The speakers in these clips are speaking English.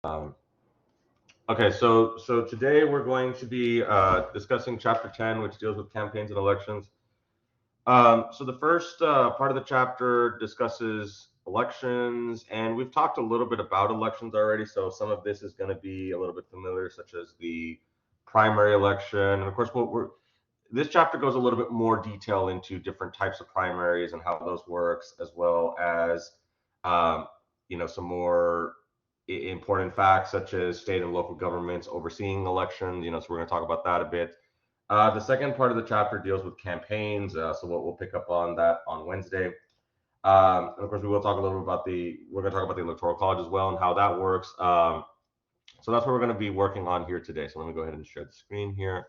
Um, okay, so today we're going to be discussing Chapter 10, which deals with campaigns and elections. So the first part of the chapter discusses elections, and we've talked a little bit about elections already. So some of this is going to be a little bit familiar, such as the primary election, and of course, this chapter goes a little bit more detail into different types of primaries and how those works, as well as um, some more important facts such as state and local governments overseeing elections. So we're going to talk about that a bit. The second part of the chapter deals with campaigns, so we'll pick up on that on Wednesday. And of course, we will talk a little bit about we're going to talk about the Electoral College as well and how that works. So that's what we're going to be working on here today. So let me go ahead and share the screen here,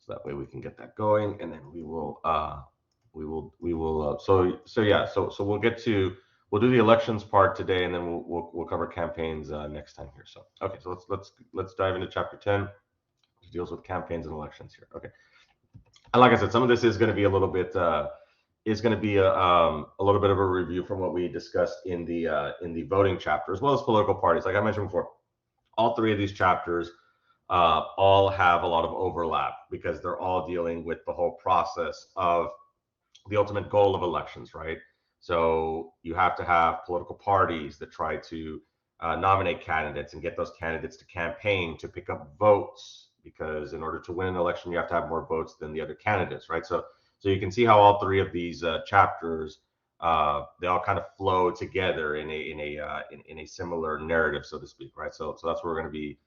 so that way we can get that going, and then so we'll do the elections part today, and then we'll cover campaigns next time here. So okay, so let's dive into chapter 10, which deals with campaigns and elections here. Okay. And like I said, some of this is going to be a little bit a little bit of a review from what we discussed in the voting chapter, as well as political parties. Like I mentioned before, all three of these chapters all have a lot of overlap because they're all dealing with the whole process of the ultimate goal of elections, right? So you have to have political parties that try to nominate candidates and get those candidates to campaign to pick up votes, because in order to win an election, you have to have more votes than the other candidates, right? So you can see how all three of these chapters they all kind of flow together in a similar narrative, so to speak, right? So that's where we're going to be.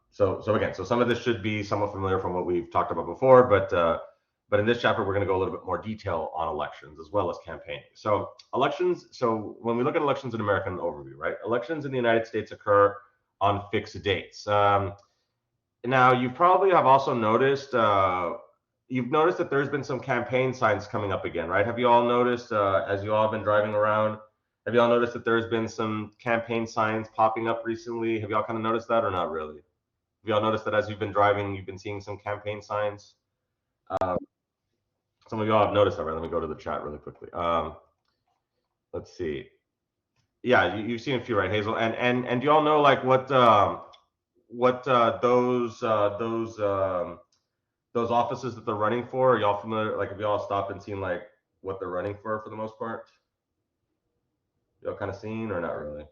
So some of this should be somewhat familiar from what we've talked about before, but in this chapter we're going to go a little bit more detail on elections as well as campaigning. So elections. So when we look at elections in American overview, right? Elections in the United States occur on fixed dates. Now you probably have also noticed. You've noticed that there's been some campaign signs coming up again, right? Have you all noticed, as you all have been driving around, have you all noticed that there's been some campaign signs popping up recently? Have you all kind of noticed that or not really? Have you all noticed that as you've been driving, you've been seeing some campaign signs? Um, some of y'all have noticed that, right? Let me go to the chat really quickly. Let's see. Yeah, you've seen a few, right, Hazel? And do y'all know like what those offices that they're running for? Are y'all familiar? Like, have y'all stopped and seen like what they're running for the most part? Y'all kind of seen or not really?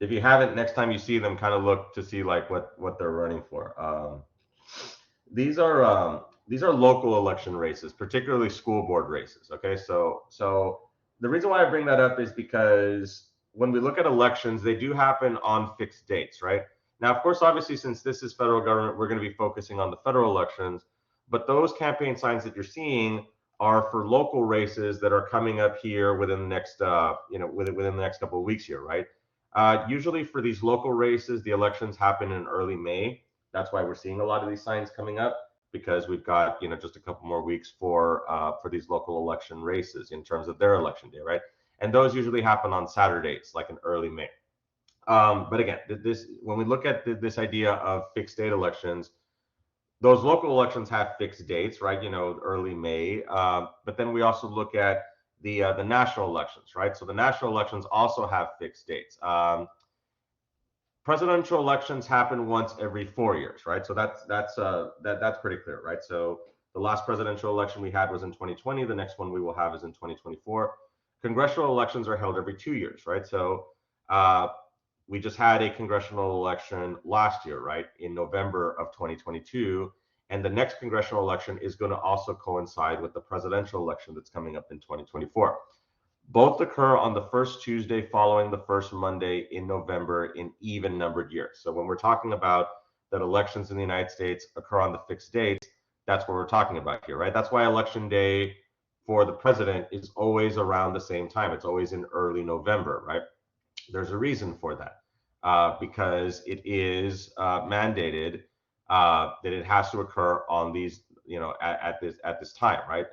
If you haven't, next time you see them, kind of look to see like what they're running for. These are local election races, particularly school board races. Okay, so the reason why I bring that up is because when we look at elections, they do happen on fixed dates, right? Now, of course, obviously, since this is federal government, we're going to be focusing on the federal elections. But those campaign signs that you're seeing are for local races that are coming up here within the next, within the next couple of weeks here, right? Usually for these local races, the elections happen in early May. That's why we're seeing a lot of these signs coming up, because we've got just a couple more weeks for these local election races in terms of their election day, right? And those usually happen on Saturdays, like in early May. But again, this when we look at this idea of fixed date elections, those local elections have fixed dates, right? Early May. But then we also look at the national elections, right? So the national elections also have fixed dates. Presidential elections happen once every 4 years, right? So that's pretty clear, right? So the last presidential election we had was in 2020. The next one we will have is in 2024. Congressional elections are held every 2 years, right? So we just had a congressional election last year, right, in November of 2022. And the next congressional election is going to also coincide with the presidential election that's coming up in 2024. Both occur on the first Tuesday following the first Monday in November in even numbered years. So when we're talking about that elections in the United States occur on the fixed dates, that's what we're talking about here, right? That's why election day for the president is always around the same time. It's always in early November, right? There's a reason for that, because it is mandated that it has to occur on these, at this time, right?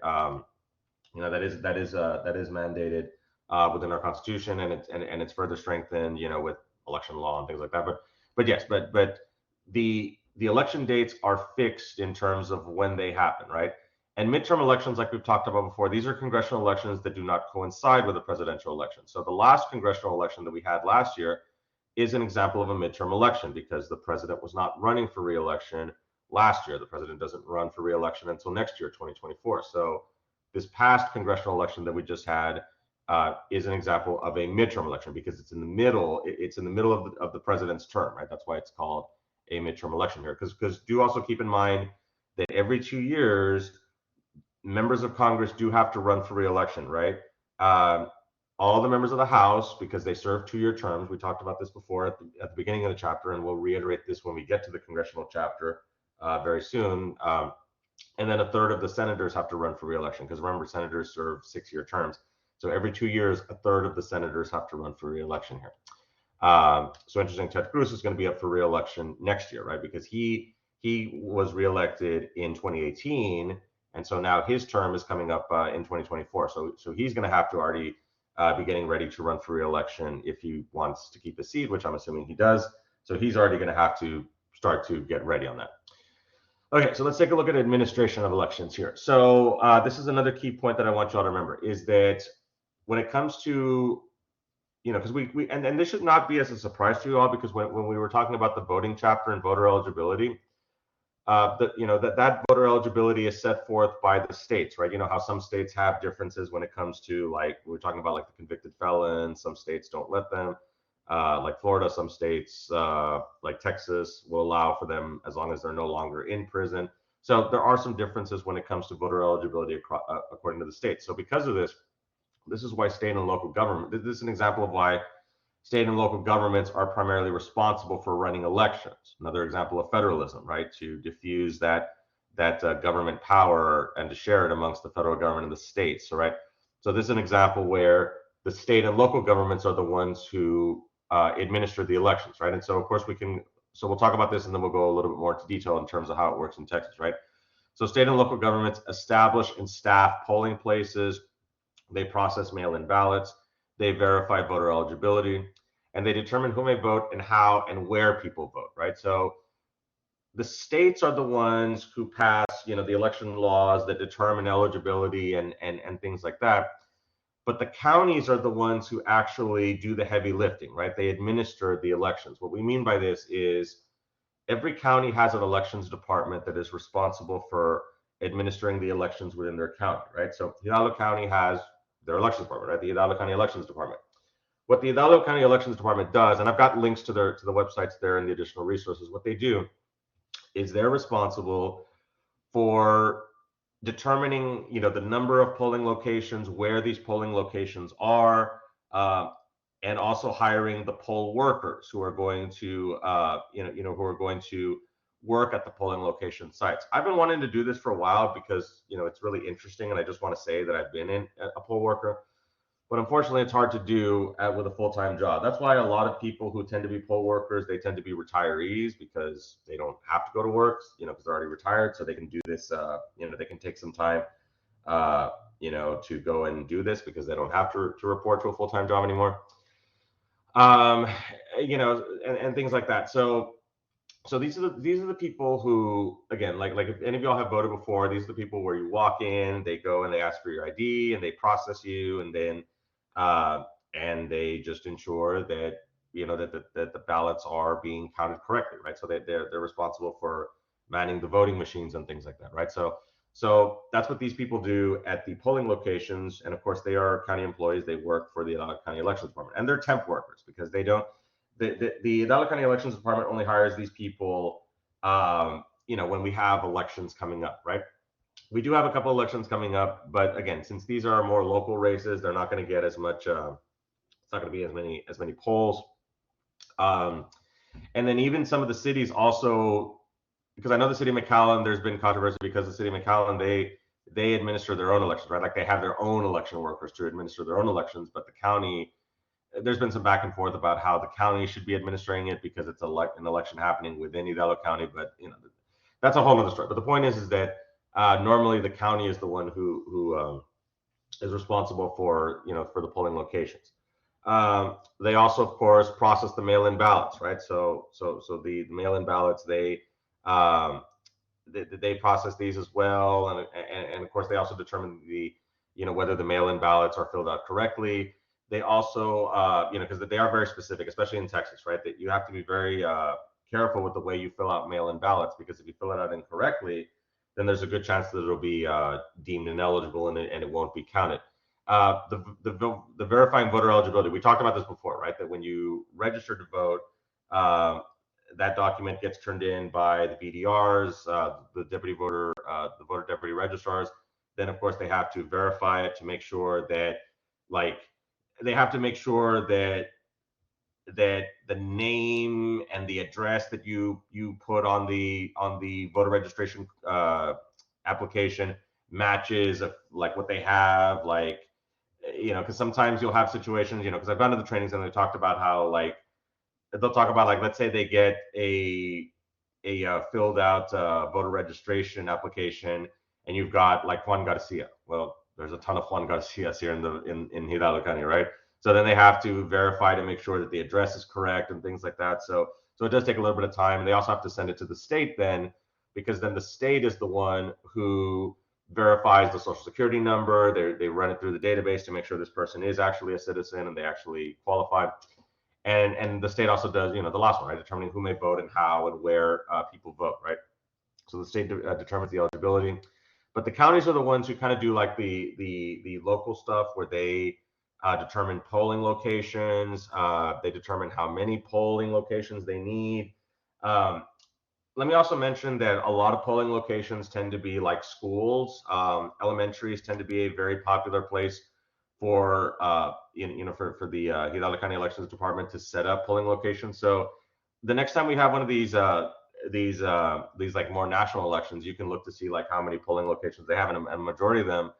That is mandated within our constitution, and it's further strengthened, with election law and things like that. But the election dates are fixed in terms of when they happen, right? And midterm elections, like we've talked about before, these are congressional elections that do not coincide with a presidential election. So the last congressional election that we had last year is an example of a midterm election because the president was not running for re-election last year. The president doesn't run for re-election until next year, 2024. So this past congressional election that we just had is an example of a midterm election because it's in the middle. It's in the middle of the president's term, right? That's why it's called a midterm election here. Because do also keep in mind that every 2 years, members of Congress do have to run for re-election, right? All the members of the House, because they serve 2-year terms. We talked about this before at the beginning of the chapter, and we'll reiterate this when we get to the congressional chapter very soon. And then a third of the senators have to run for re-election because remember, senators serve 6-year terms. So every 2 years, a third of the senators have to run for re-election here. So interesting, Ted Cruz is going to be up for re-election next year, right? Because he was re-elected in 2018, and so now his term is coming up in 2024. So he's going to have to already be getting ready to run for re-election if he wants to keep his seat, which I'm assuming he does. So he's already going to have to start to get ready on that. Okay, so let's take a look at administration of elections here. So this is another key point that I want you all to remember is that when it comes to, because and this should not be as a surprise to you all, because when we were talking about the voting chapter and voter eligibility, that voter eligibility is set forth by the states, right? You know how some states have differences when it comes to, like, we were talking about, like the convicted felons. Some states don't let them, like Florida. Some states, like Texas, will allow for them as long as they're no longer in prison. So there are some differences when it comes to voter eligibility according to the states. So because of this, this is why state and local government, this is an example of why state and local governments are primarily responsible for running elections. Another example of federalism, right? To diffuse that government power and to share it amongst the federal government and the states, right? So this is an example where the state and local governments are the ones who administer the elections, right? And so of course we'll talk about this and then we'll go a little bit more into detail in terms of how it works in Texas, right? So state and local governments establish and staff polling places. They process mail-in ballots. They verify voter eligibility, and they determine who may vote and how and where people vote, right? So the states are the ones who pass, the election laws that determine eligibility and things like that. But the counties are the ones who actually do the heavy lifting, right? They administer the elections. What we mean by this is every county has an elections department that is responsible for administering the elections within their county, right? So Hidalgo County has their elections department, right? The Hidalgo County Elections Department. What the Hidalgo County Elections Department does, and I've got links to the websites there and the additional resources, what they do is they're responsible for determining, the number of polling locations, where these polling locations are, and also hiring the poll workers who are going to, who are going to work at the polling location sites. I've been wanting to do this for a while because, it's really interesting, and I just want to say that I've been a poll worker. But unfortunately, it's hard to do with a full-time job. That's why a lot of people who tend to be poll workers, they tend to be retirees because they don't have to go to work, because they're already retired. So they can do this, they can take some time, to go and do this because they don't have to report to a full-time job anymore. And things like that. So these are the people who, again, like if any of y'all have voted before, these are the people where you walk in, they go and they ask for your ID and they process you, and then and they just ensure that that the ballots are being counted correctly, right? So they're responsible for manning the voting machines and things like that, right? So that's what these people do at the polling locations, and of course they are county employees. They work for the Hidalgo County Elections Department, and they're temp workers because they don't. The Hidalgo County Elections Department only hires these people, when we have elections coming up, right? We do have a couple elections coming up, but again, since these are more local races, they're not going to get as much. It's not going to be as many polls. And then even some of the cities also, because I know the city of McAllen, there's been controversy because the city of McAllen, they administer their own elections, right? Like they have their own election workers to administer their own elections, but the county, there's been some back and forth about how the county should be administering it because it's an election happening within Hidalgo County, but that's a whole other story. But the point is that normally the county is the one who is responsible for for the polling locations. They also, of course, process the mail-in ballots, right? So the mail-in ballots, they process these as well, and of course they also determine the whether the mail-in ballots are filled out correctly. They also because they are very specific, especially in Texas, right? That you have to be very careful with the way you fill out mail-in ballots, because if you fill it out incorrectly, then there's a good chance that it'll be deemed ineligible and it won't be counted. The verifying voter eligibility, we talked about this before, right? That when you register to vote, that document gets turned in by the BDRs, the voter deputy registrars. Then, of course, they have to verify it to make sure that, they have to make sure that the name and the address that you put on the voter registration application matches like what they have, because sometimes you'll have situations, because I've gone to the trainings and they talked about how they'll talk about let's say they get a filled out voter registration application, and you've got Juan Garcia. Well, there's a ton of Juan Garcias here in Hidalgo County, right? So then they have to verify to make sure that the address is correct and things like that. So it does take a little bit of time. And they also have to send it to the state then, because then the state is the one who verifies the social security number. They run it through the database to make sure this person is actually a citizen and they actually qualify. And the state also does, the last one, right? Determining who may vote and how and where people vote, right? So the state determines the eligibility. But the counties are the ones who kind of do the local stuff, where they determine polling locations. They determine how many polling locations they need. Let me also mention that a lot of polling locations tend to be like schools. Elementaries tend to be a very popular place for for the Hidalgo County Elections Department to set up polling locations. So the next time we have one of these more national elections, you can look to see how many polling locations they have, and a majority of them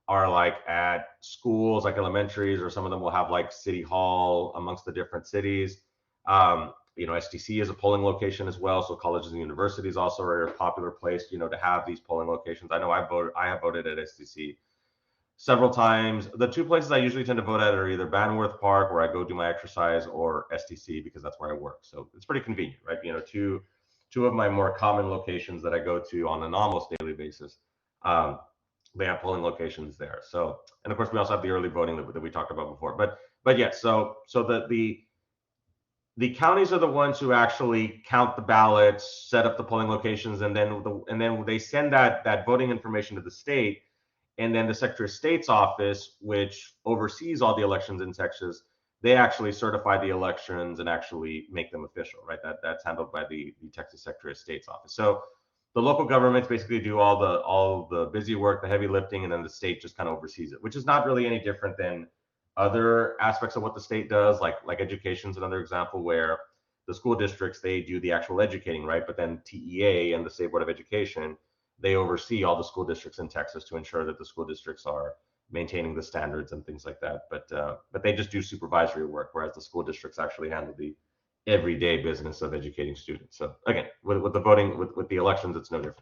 are at schools, like elementaries, or some of them will have city hall amongst the different cities. STC is a polling location as well, so colleges and universities also are a popular place to have these polling locations. I know I have voted at STC several times. The two places I usually tend to vote at are either Banworth Park, where I go do my exercise, or STC, because that's where I work. So it's pretty convenient, right? Two of my more common locations that I go to on an almost daily basis, they have polling locations there. So, and of course, we also have the early voting that we talked about before. But yeah, so the counties are the ones who actually count the ballots, set up the polling locations, and then they send that voting information to the state. And then the Secretary of State's office, which oversees all the elections in Texas, they actually certify the elections and actually make them official, right? That's handled by the Texas Secretary of State's office. So the local governments basically do all the busy work, the heavy lifting, and then the state just kind of oversees it, which is not really any different than other aspects of what the state does. Like education is another example, where the school districts, they do the actual educating, right? But then TEA and the State Board of Education, they oversee all the school districts in Texas to ensure that the school districts are maintaining the standards and things like that. But they just do supervisory work, whereas the school districts actually handle the everyday business of educating students. So again, with the voting, with the elections, it's no different.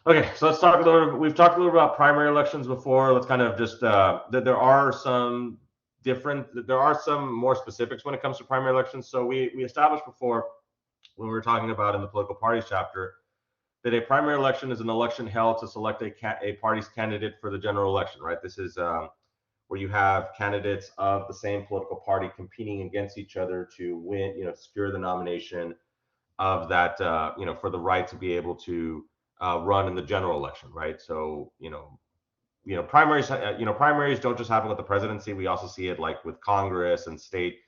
Okay, so let's talk a little. We've talked a little about primary elections before. Let's kind of just there are some more specifics when it comes to primary elections. So we established before, when we were talking about in the political parties chapter, that a primary election is an election held to select a party's candidate for the general election, right? This is where you have candidates of the same political party competing against each other to win, secure the nomination of that, for the right to be able to run in the general election, right? So, primaries, primaries don't just happen with the presidency. We also see it with Congress and state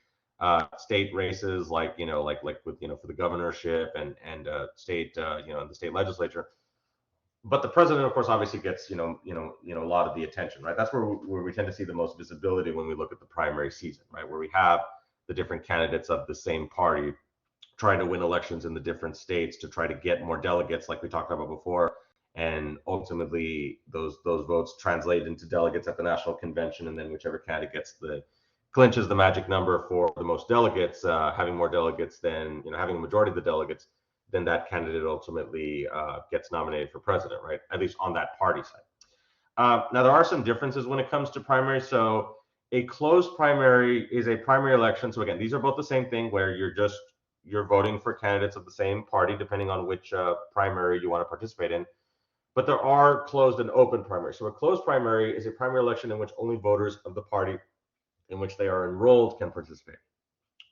races, like with, for the governorship and state, the state legislature. But the president, of course, obviously gets, a lot of the attention, right? That's where we tend to see the most visibility when we look at the primary season, right? Where we have the different candidates of the same party trying to win elections in the different states to try to get more delegates, like we talked about before. And ultimately, those votes translate into delegates at the national convention, and then whichever candidate clinches the magic number for the most delegates, having more delegates than, having a majority of the delegates, then that candidate ultimately gets nominated for president, right? At least on that party side. Now, there are some differences when it comes to primaries. So a closed primary is a primary election. So again, these are both the same thing, where you're just you're voting for candidates of the same party, depending on which primary you want to participate in. But there are closed and open primaries. So a closed primary is a primary election in which only voters of the party in which they are enrolled can participate.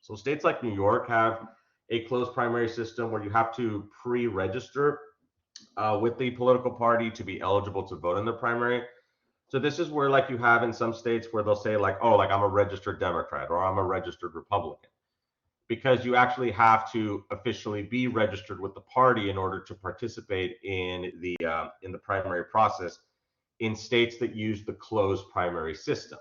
So states like New York have a closed primary system where you have to pre-register with the political party to be eligible to vote in the primary. So this is where, like, you have in some states where they'll say, like, oh, like, I'm a registered Democrat or I'm a registered Republican, because you actually have to officially be registered with the party in order to participate in the primary process in states that use the closed primary system.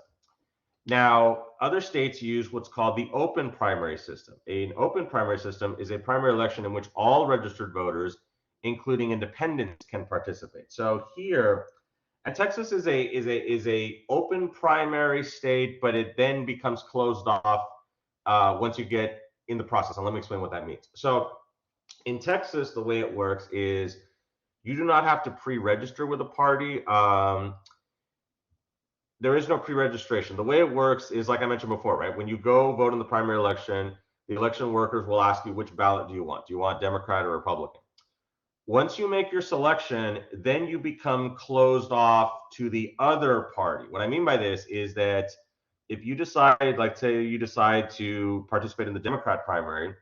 Now, other states use what's called the open primary system. An open primary system is a primary election in which all registered voters, including independents, can participate. So here, and Texas is a open primary state, but it then becomes closed off once you get in the process. And let me explain what that means. So in Texas, the way it works is you do not have to pre-register with a party. There is no pre-registration. The way it works is, like I mentioned before, right? When you go vote in the primary election, the election workers will ask you, which ballot do you want? Do you want Democrat or Republican? Once you make your selection, then you become closed off to the other party. What I mean by this is that if you decide, like, say you decide to participate in the Democrat primary,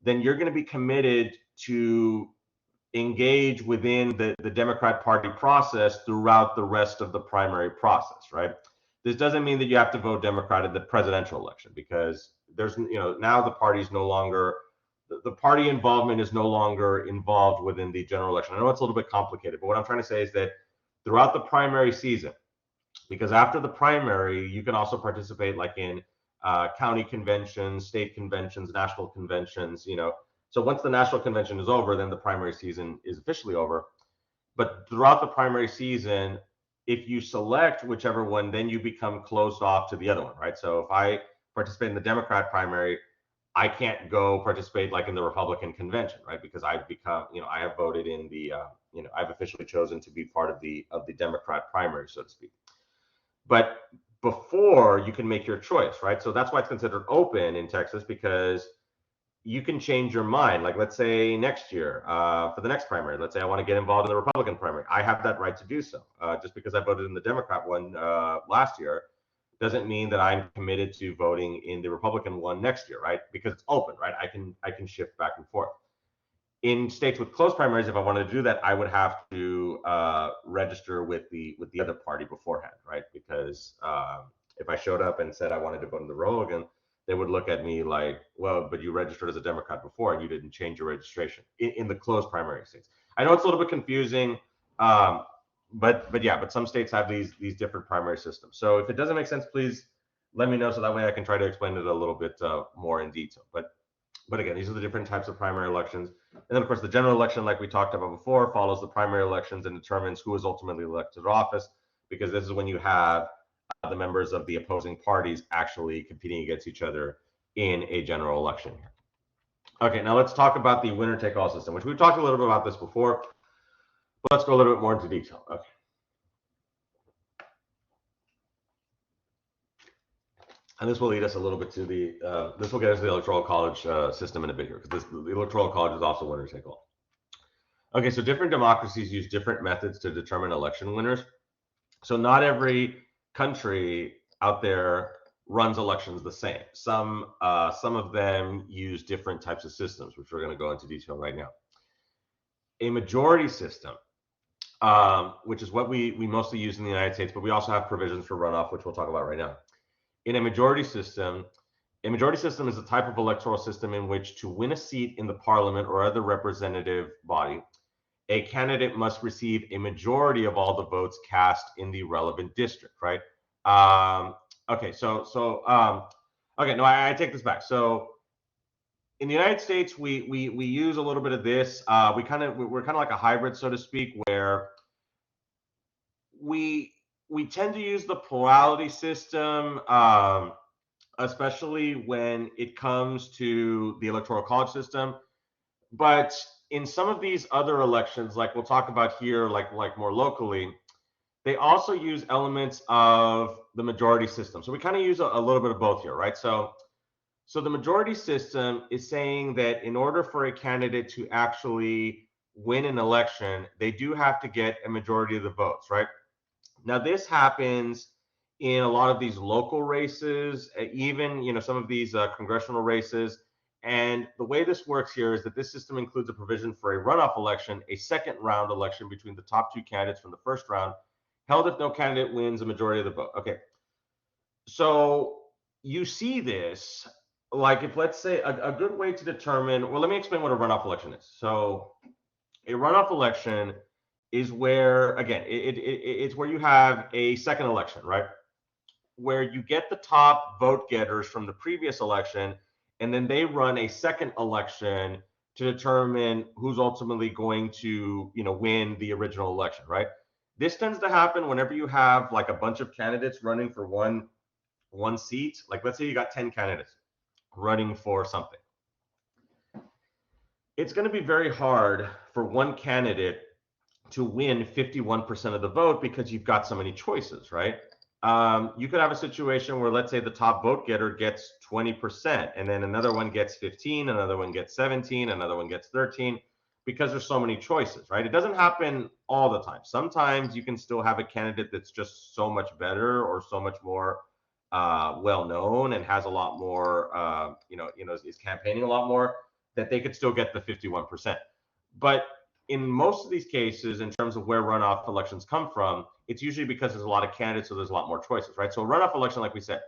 then you're going to be committed to engage within the Democrat Party process throughout the rest of the primary process, right? This doesn't mean that you have to vote Democrat in the presidential election, because there's, now the party's no longer, the party involvement is no longer involved within the general election. I know it's a little bit complicated, but what I'm trying to say is that throughout the primary season, because after the primary, you can also participate, like, in county conventions, state conventions, national conventions, So once the national convention is over, then the primary season is officially over. But throughout the primary season, if you select whichever one, then you become closed off to the other one, right? So if I participate in the Democrat primary, I can't go participate, like, in the Republican convention, right? Because I've become, I have voted in the, I've officially chosen to be part of the Democrat primary, so to speak. But before, you can make your choice, right? So that's why it's considered open in Texas, because you can change your mind. Like, let's say next year, for the next primary, let's say I want to get involved in the Republican primary. I have that right to do so. Just because I voted in the Democrat one last year doesn't mean that I'm committed to voting in the Republican one next year, right? Because it's open, right? I can shift back and forth. In states with closed primaries, if I wanted to do that, I would have to register with the other party beforehand, right? Because if I showed up and said I wanted to vote in the Republican, they would look at me like, well, but you registered as a Democrat before and you didn't change your registration in the closed primary states. I know it's a little bit confusing, but some states have these different primary systems. So if it doesn't make sense, please let me know, so that way I can try to explain it a little bit more in detail. But again, these are the different types of primary elections. And then, of course, the general election, like we talked about before, follows the primary elections and determines who is ultimately elected to office, because this is when you have the members of the opposing parties actually competing against each other in a general election here. Okay, now let's talk about the winner-take-all system, which we've talked a little bit about this before, but let's go a little bit more into detail. Okay. And this will lead us a little bit to this will get us to the Electoral College system in a bit here, because the Electoral College is also winner-take-all. Okay, so different democracies use different methods to determine election winners. So not every country out there runs elections the same. Some of them use different types of systems, which we're going to go into detail right now. A majority system, which is what we mostly use in the United States, but we also have provisions for runoff, which we'll talk about right now. In a majority system is a type of electoral system in which, to win a seat in the parliament or other representative body, a candidate must receive a majority of all the votes cast in the relevant district, right? Okay, I take this back. So in the United States, we use a little bit of this. We're kind of like a hybrid, so to speak, where we tend to use the plurality system, especially when it comes to the Electoral College system. But in some of these other elections, like we'll talk about here, like more locally, they also use elements of the majority system. So we kind of use a little bit of both here, right? So So the majority system is saying that in order for a candidate to actually win an election, they do have to get a majority of the votes, right? Now this happens in a lot of these local races, even some of these congressional races. And the way this works here is that this system includes a provision for a runoff election, a second round election between the top two candidates from the first round, held if no candidate wins a majority of the vote. Okay, so you see this, like if let's say a good way to determine, well, let me explain what a runoff election is. So a runoff election is where, again, it's where you have a second election, right? Where you get the top vote getters from the previous election, and then they run a second election to determine who's ultimately going to, win the original election, right? This tends to happen whenever you have like a bunch of candidates running for one seat. Like let's say you got 10 candidates running for something. It's going to be very hard for one candidate to win 51% of the vote because you've got so many choices, right? You could have a situation where, let's say, the top vote getter gets 20%, and then another one gets 15, another one gets 17, another one gets 13, because there's so many choices, right? It doesn't happen all the time. Sometimes you can still have a candidate that's just so much better or so much more well known and has a lot more, is campaigning a lot more, that they could still get the 51%. But in most of these cases, in terms of where runoff elections come from, it's usually because there's a lot of candidates, so there's a lot more choices, right? So a runoff election, like we said,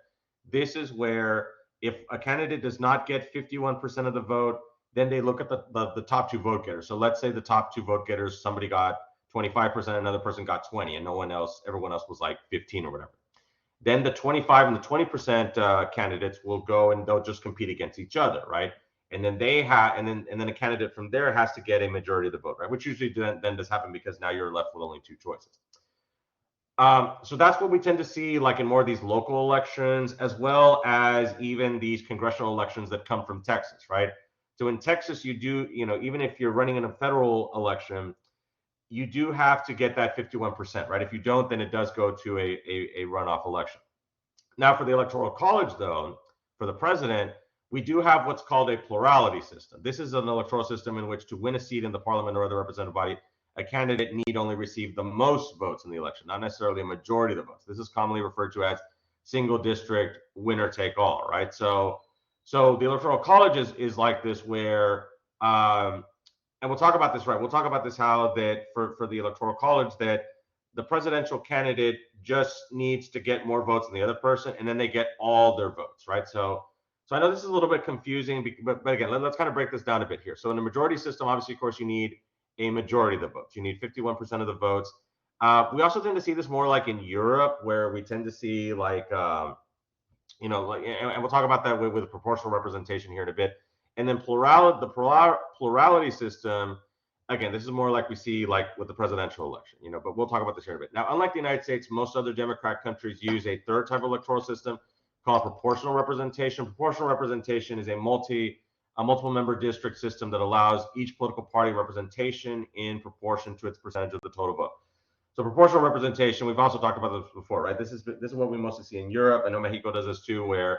this is where if a candidate does not get 51% of the vote, then they look at the top two vote getters. So let's say the top two vote getters, somebody got 25%, another person got 20, and everyone else was like 15 or whatever. Then the 25 and the 20% candidates will go and they'll just compete against each other, right? And then and then a candidate from there has to get a majority of the vote, right? Which usually then does happen because now you're left with only two choices. So that's what we tend to see, like in more of these local elections, as well as even these congressional elections that come from Texas, right? So in Texas, you do, even if you're running in a federal election, you do have to get that 51%, right? If you don't, then it does go to a runoff election. Now, for the Electoral College, though, for the president, we do have what's called a plurality system. This is an electoral system in which to win a seat in the parliament or other representative body, a candidate need only receive the most votes in the election, not necessarily a majority of the votes. This is commonly referred to as single district winner take all, right? So the Electoral College is like this where, and we'll talk about this, right? We'll talk about this, how that for the Electoral College, that the presidential candidate just needs to get more votes than the other person, and then they get all their votes, right? So I know this is a little bit confusing, but again, let's kind of break this down a bit here. So in the majority system, obviously, of course, you need a majority of the votes. You need 51% of the votes. We also tend to see this more like in Europe, where we tend to see like, and we'll talk about that with proportional representation here in a bit. And then plurality system, again, this is more like we see like with the presidential election, but we'll talk about this here in a bit. Now, unlike the United States, most other Democrat countries use a third type of electoral system called proportional representation. Proportional representation is a multiple member district system that allows each political party representation in proportion to its percentage of the total vote. So proportional representation, we've also talked about this before, right? This is what we mostly see in Europe. I know Mexico does this too, where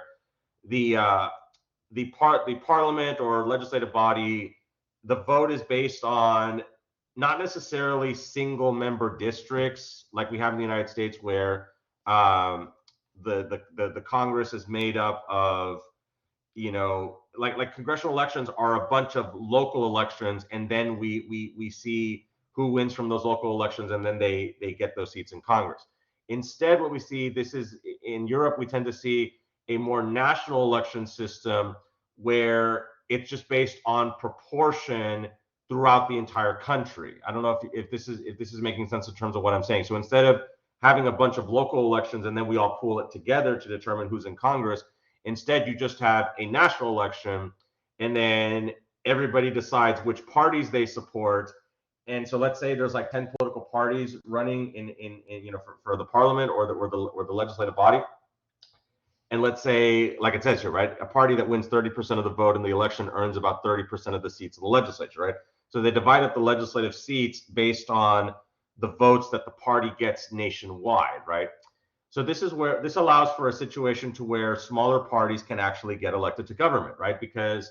the parliament or legislative body, the vote is based on not necessarily single member districts like we have in the United States, where the Congress is made up of, like congressional elections are a bunch of local elections, and then we see who wins from those local elections, and then they get those seats in Congress. Instead, what we see, this is in Europe, we tend to see a more national election system where it's just based on proportion throughout the entire country. I don't know if this is making sense in terms of what I'm saying. So instead of having a bunch of local elections and then we all pool it together to determine who's in Congress, instead you just have a national election, and then everybody decides which parties they support. And so let's say there's like 10 political parties running in for the parliament or the legislative body. And let's say, like it says here, right, a party that wins 30% of the vote in the election earns about 30% of the seats in the legislature, right? So they divide up the legislative seats based on the votes that the party gets nationwide, right? So this is where this allows for a situation to where smaller parties can actually get elected to government, right? Because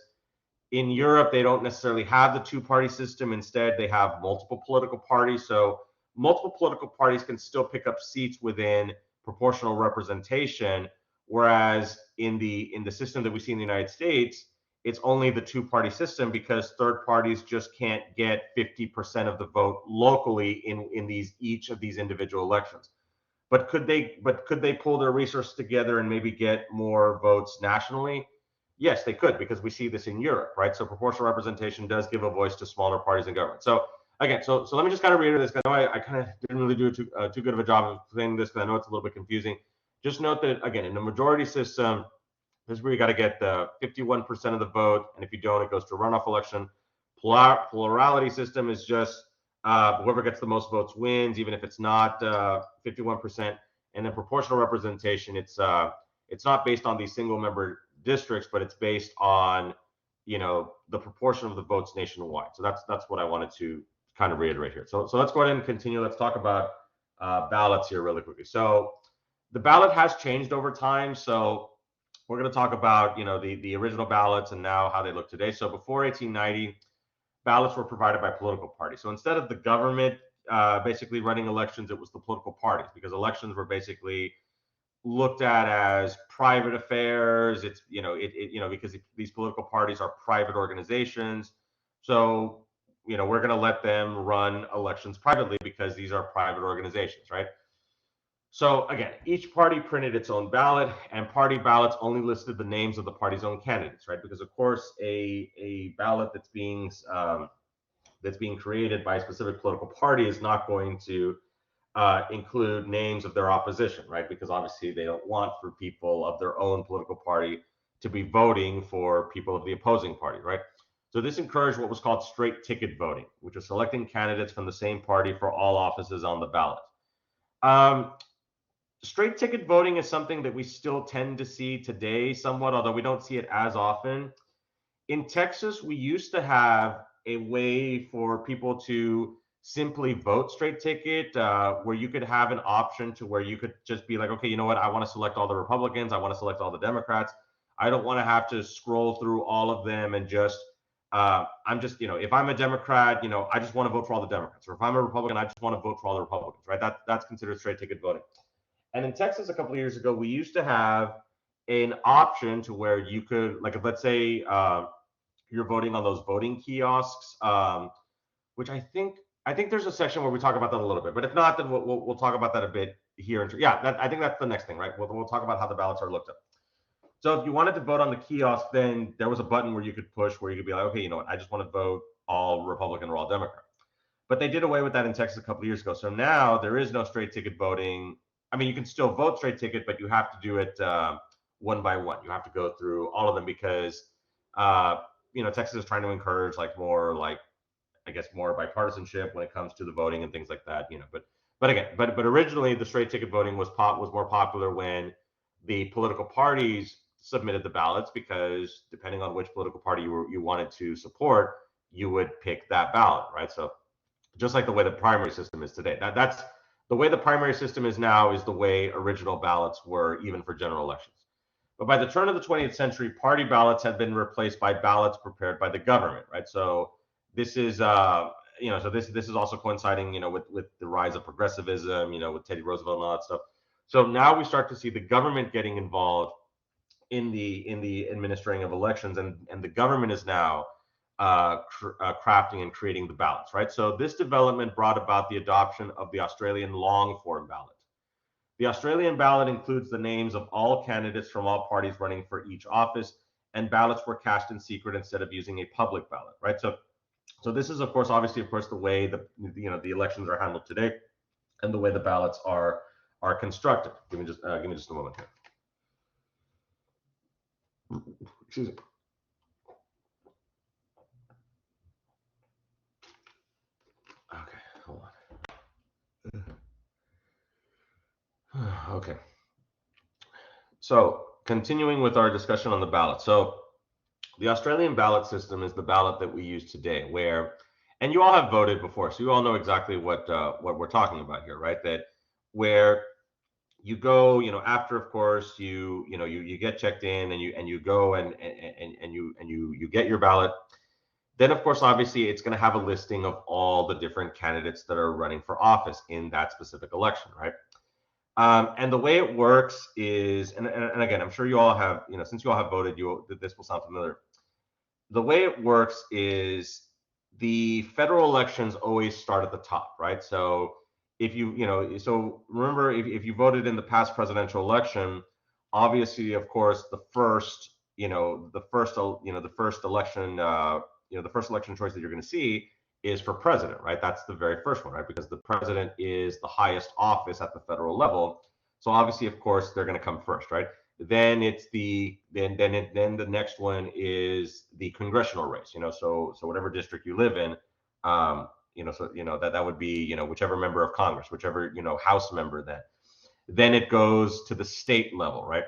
in Europe, they don't necessarily have the two-party system. Instead, they have multiple political parties. So multiple political parties can still pick up seats within proportional representation, whereas in the system that we see in the United States, it's only the two-party system because third parties just can't get 50% of the vote locally in each of these individual elections. But could they pull their resources together and maybe get more votes nationally? Yes, they could, because we see this in Europe, right? So proportional representation does give a voice to smaller parties in government. So again, so let me just kind of reiterate this, because I know I kind of didn't really do too good of a job of explaining this, because I know it's a little bit confusing. Just note that, again, in the majority system, this is where you got to get the 51% of the vote, and if you don't, it goes to a runoff election. Plurality system is just whoever gets the most votes wins, even if it's not 51%. And then proportional representation, it's not based on these single member districts, but it's based on, you know, the proportion of the votes nationwide. So that's what I wanted to kind of reiterate here. So let's go ahead and continue. Let's talk about ballots here really quickly. So the ballot has changed over time. So we're going to talk about, you know, the original ballots and now how they look today. So before 1890, ballots were provided by political parties. So instead of the government basically running elections, it was the political parties, because elections were basically looked at as private affairs. It's, you know, because these political parties are private organizations. So, you know, we're going to let them run elections privately because these are private organizations, right? So again, each party printed its own ballot, and party ballots only listed the names of the party's own candidates, right? Because of course, a ballot that's being created by a specific political party is not going to include names of their opposition, right? Because obviously they don't want for people of their own political party to be voting for people of the opposing party, right? So this encouraged what was called straight ticket voting, which is selecting candidates from the same party for all offices on the ballot. Straight ticket voting is something that we still tend to see today somewhat, although we don't see it as often. In Texas, we used to have a way for people to simply vote straight ticket, where you could have an option to where you could just be like, okay, you know what, I want to select all the Republicans, I want to select all the Democrats. I don't want to have to scroll through all of them and just, I'm just, you know, if I'm a Democrat, you know, I just want to vote for all the Democrats. Or if I'm a Republican, I just want to vote for all the Republicans, right? That's considered straight ticket voting. And in Texas, a couple of years ago, we used to have an option to where you could, like, if let's say you're voting on those voting kiosks, which I think there's a section where we talk about that a little bit. But if not, then we'll talk about that a bit here. Yeah, I think that's the next thing, right? We'll talk about how the ballots are looked up. So if you wanted to vote on the kiosk, then there was a button where you could push where you could be like, okay, you know what, I just want to vote all Republican or all Democrat. But they did away with that in Texas a couple of years ago. So now there is no straight ticket voting. I mean, you can still vote straight ticket, but you have to do it one by one. You have to go through all of them because, you know, Texas is trying to encourage like more, like, I guess, more bipartisanship when it comes to the voting and things like that. You know, but originally the straight ticket voting was more popular when the political parties submitted the ballots, because depending on which political party you wanted to support, you would pick that ballot, right? So just like the way the primary system is today. That's the way the primary system is now, is the way original ballots were even for general elections. But by the turn of the 20th century, party ballots had been replaced by ballots prepared by the government, right? So this is, you know, so this is also coinciding, you know, with the rise of progressivism, you know, with Teddy Roosevelt and all that stuff. So now we start to see the government getting involved in the administering of elections, and the government is now crafting and creating the ballots, right? So this development brought about the adoption of the Australian long form ballot. The Australian ballot includes the names of all candidates from all parties running for each office, and ballots were cast in secret instead of using a public ballot, right? So this is, of course, the way the elections are handled today, and the way the ballots are constructed. Give me just a moment here. Excuse me. Okay, hold on. Okay. So continuing with our discussion on the ballot. So the Australian ballot system is the ballot that we use today, where, and you all have voted before, so you all know exactly what we're talking about here, right? That where you go, after, of course, you get checked in, and you go, and you get your ballot. Then, of course, obviously, it's going to have a listing of all the different candidates that are running for office in that specific election, right? And the way it works is, and again, I'm sure you all have, since you all have voted, this will sound familiar. The way it works is the federal elections always start at the top, right? So if so remember, if you voted in the past presidential election, obviously, of course, the first election, the first election choice that you're going to see is for president, right? That's the very first one, right? Because the president is the highest office at the federal level. So obviously, of course, they're going to come first, right? Then the next one is the congressional race. So whatever district you live in, that would be, whichever member of Congress, whichever, House member. Then it goes to the state level, right?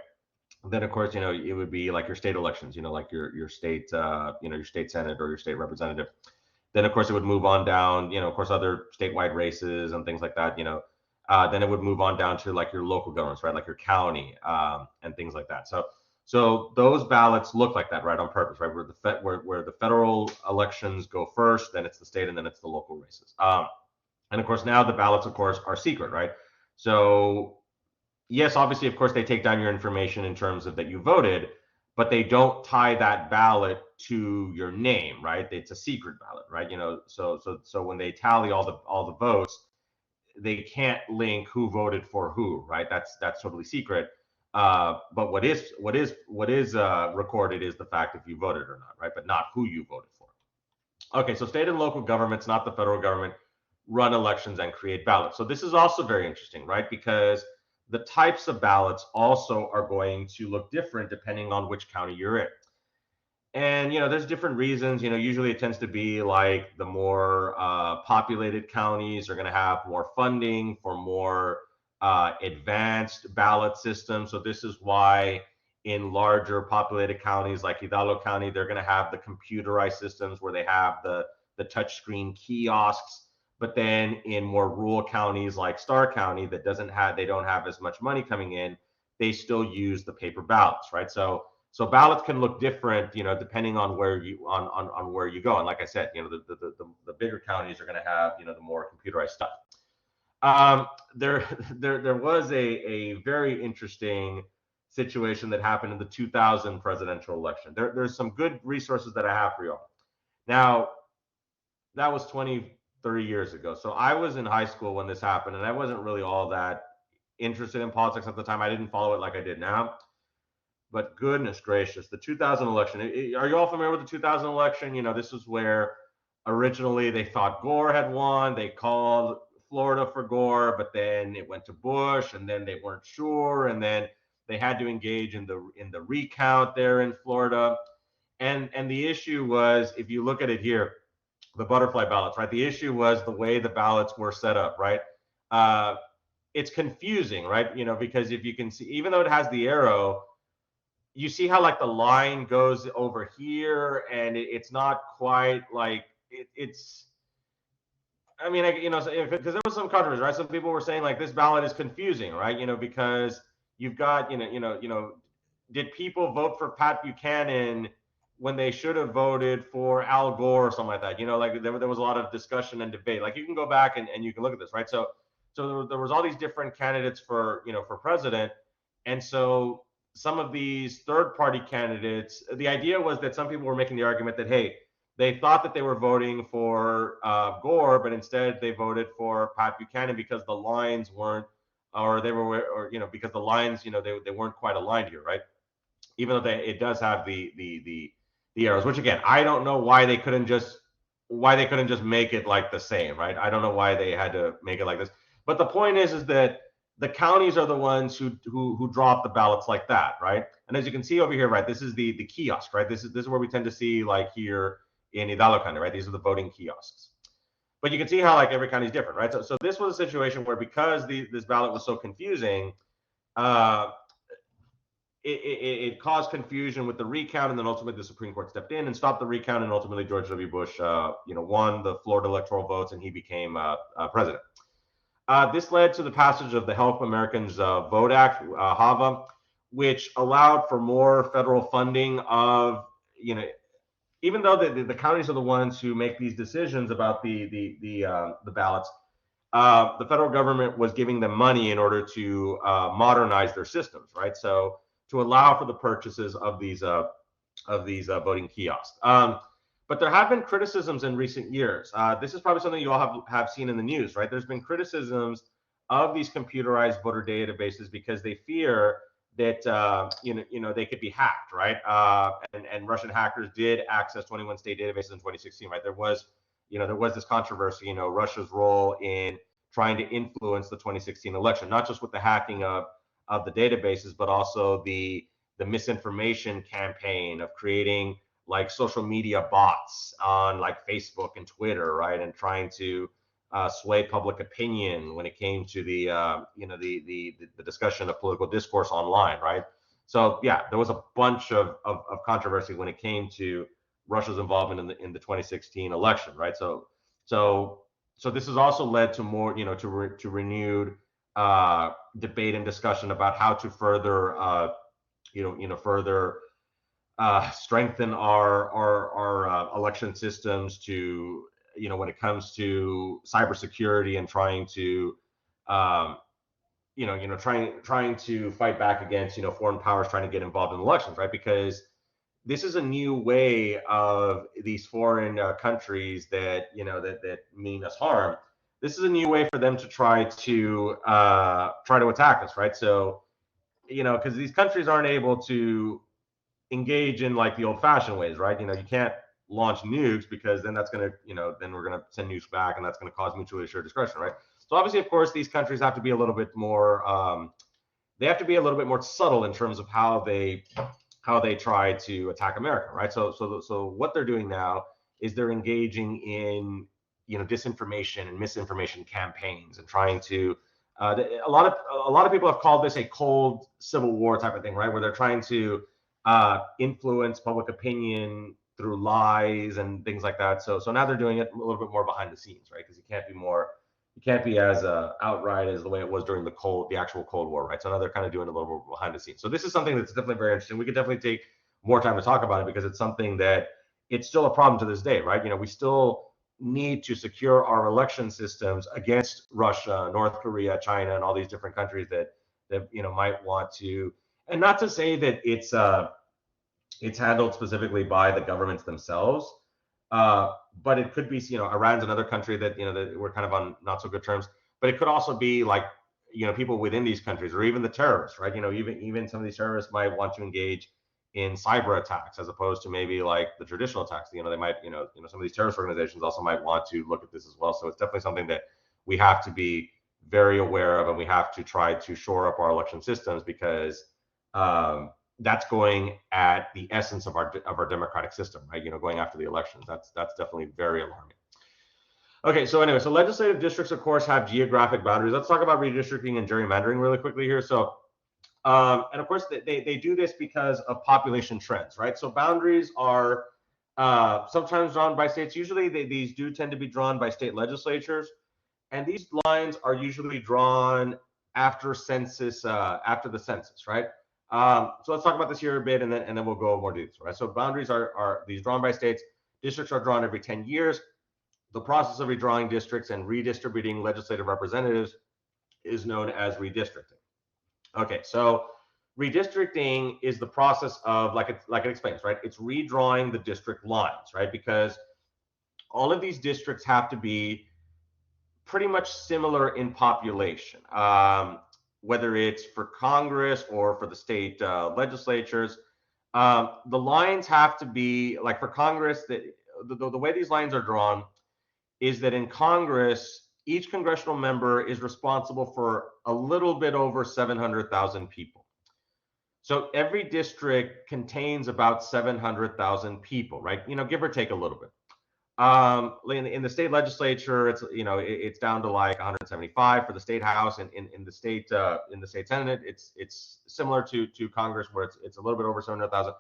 Then, of course, it would be like your state elections, like your state, your state senate or your state representative. Then, of course, it would move on down, of course, other statewide races and things like that. Then it would move on down to like your local governments, right? Like your county, and things like that. So those ballots look like that, right, on purpose, right? Where the federal elections go first, then it's the state, and then it's the local races. And of course, now the ballots, of course, are secret, right? So yes, obviously, of course, they take down your information in terms of that you voted, but they don't tie that ballot to your name, right? It's a secret ballot, right? So when they tally all the votes, they can't link who voted for who, right? That's totally secret. But what is recorded is the fact if you voted or not, right? But not who you voted for. Okay, so state and local governments, not the federal government, run elections and create ballots. So this is also very interesting, right? Because the types of ballots also are going to look different depending on which county you're in. And there's different reasons. Usually it tends to be like the more populated counties are going to have more funding for more advanced ballot systems. So this is why in larger populated counties like Hidalgo County, they're going to have the computerized systems where they have the touchscreen kiosks. But then in more rural counties like Starr County that they don't have as much money coming in, they still use the paper ballots, right? So ballots can look different, depending on where you go. And like I said, the bigger counties are going to have, the more computerized stuff. There was a very interesting situation that happened in the 2000 presidential election. There's some good resources that I have for y'all. Now, that was 30 years ago. So I was in high school when this happened, and I wasn't really all that interested in politics at the time. I didn't follow it like I did now. But goodness gracious, the 2000 election. Are you all familiar with the 2000 election? This is where originally they thought Gore had won. They called Florida for Gore, but then it went to Bush, and then they weren't sure, and then they had to engage in the recount there in Florida. And the issue was, if you look at it here, the butterfly ballots, right? The issue was the way the ballots were set up, right? It's confusing, right? Because if you can see, even though it has the arrow, you see how like the line goes over here, and it's not quite like it's. I mean, because there was some controversy, right? Some people were saying like this ballot is confusing, right? Because you've got, did people vote for Pat Buchanan when they should have voted for Al Gore or something like that? Like there was a lot of discussion and debate. Like you can go back and you can look at this, right? So there was all these different candidates for president, and so some of these third-party candidates, the idea was that some people were making the argument that, hey, they thought that they were voting for Gore, but instead they voted for Pat Buchanan because the lines weren't, because the lines, they weren't quite aligned here, right? Even though it does have the arrows, which again, I don't know why they couldn't just make it like the same, right? I don't know why they had to make it like this. But the point is that the counties are the ones who drop the ballots like that, right? And as you can see over here, right, this is the kiosk, right? This is where we tend to see like here in Hidalgo County, right? These are the voting kiosks. But you can see how like every county is different, right? So this was a situation where because this ballot was so confusing, it caused confusion with the recount, and then ultimately the Supreme Court stepped in and stopped the recount, and ultimately George W. Bush, won the Florida electoral votes, and he became president. This led to the passage of the Help Americans Vote Act, HAVA, which allowed for more federal funding of, even though the counties are the ones who make these decisions about the ballots, the federal government was giving them money in order to modernize their systems, right? So to allow for the purchases of these voting kiosks. But there have been criticisms in recent years. This is probably something you all have seen in the news, right? There's been criticisms of these computerized voter databases because they fear that they could be hacked, right? And Russian hackers did access 21 state databases in 2016, right? There was this controversy, Russia's role in trying to influence the 2016 election, not just with the hacking of the databases, but also the misinformation campaign of creating like social media bots on like Facebook and Twitter, right, and trying to sway public opinion when it came to the discussion of political discourse online, right? So yeah, there was a bunch of controversy when it came to Russia's involvement in the 2016 election, right? So this has also led to more, to renewed debate and discussion about how to further, further strengthen our election systems to, when it comes to cybersecurity and trying to, trying to fight back against, foreign powers trying to get involved in elections, right? Because this is a new way of these foreign countries that, that mean us harm. This is a new way for them to try to attack us, right? So, because these countries aren't able to engage in like the old-fashioned ways, right? You can't launch nukes because then that's going to, then we're going to send nukes back and that's going to cause mutually assured destruction, right? So obviously, of course, these countries have to be a little bit more, they have to be a little bit more subtle in terms of how they try to attack America, right? So what they're doing now is they're engaging in, disinformation and misinformation campaigns and trying to, a lot of people have called this a cold civil war type of thing, right? Where they're trying to influence public opinion through lies and things like that. So now they're doing it a little bit more behind the scenes, right? Because you can't be as outright as the way it was during the actual Cold War, right? So now they're kind of doing a little bit behind the scenes. So this is something that's definitely very interesting. We could definitely take more time to talk about it because it's something that it's still a problem to this day, right? We still need to secure our election systems against Russia, North Korea, China, and all these different countries that might want to. And not to say that it's handled specifically by the governments themselves, but it could be, Iran's another country that, that we're kind of on not so good terms, but it could also be like, people within these countries or even the terrorists, right? Even some of these terrorists might want to engage in cyber attacks as opposed to maybe like the traditional attacks. They might, some of these terrorist organizations also might want to look at this as well. So it's definitely something that we have to be very aware of, and we have to try to shore up our election systems because that's going at the essence of our democratic system, right? Going after the elections. That's definitely very alarming. Okay, so anyway, so legislative districts, of course, have geographic boundaries. Let's talk about redistricting and gerrymandering really quickly here. So, and of course, they do this because of population trends, right? So boundaries are sometimes drawn by states. Usually, these do tend to be drawn by state legislatures, and these lines are usually drawn after the census, right? So let's talk about this here a bit, and then we'll go more details, right? So boundaries are these drawn by states. Districts are drawn every 10 years. The process of redrawing districts and redistributing legislative representatives is known as redistricting. Okay, so redistricting is the process of, like it explains, right? It's redrawing the district lines, right? Because all of these districts have to be pretty much similar in population, whether it's for Congress or for the state legislatures. The lines have to be, like for Congress, the way these lines are drawn is that in Congress, each congressional member is responsible for a little bit over 700,000 people. So every district contains about 700,000 people, right? Give or take a little bit. In the state legislature, it's down to like 175 for the state house, and in the state senate, it's similar to Congress, where it's a little bit over 700,000.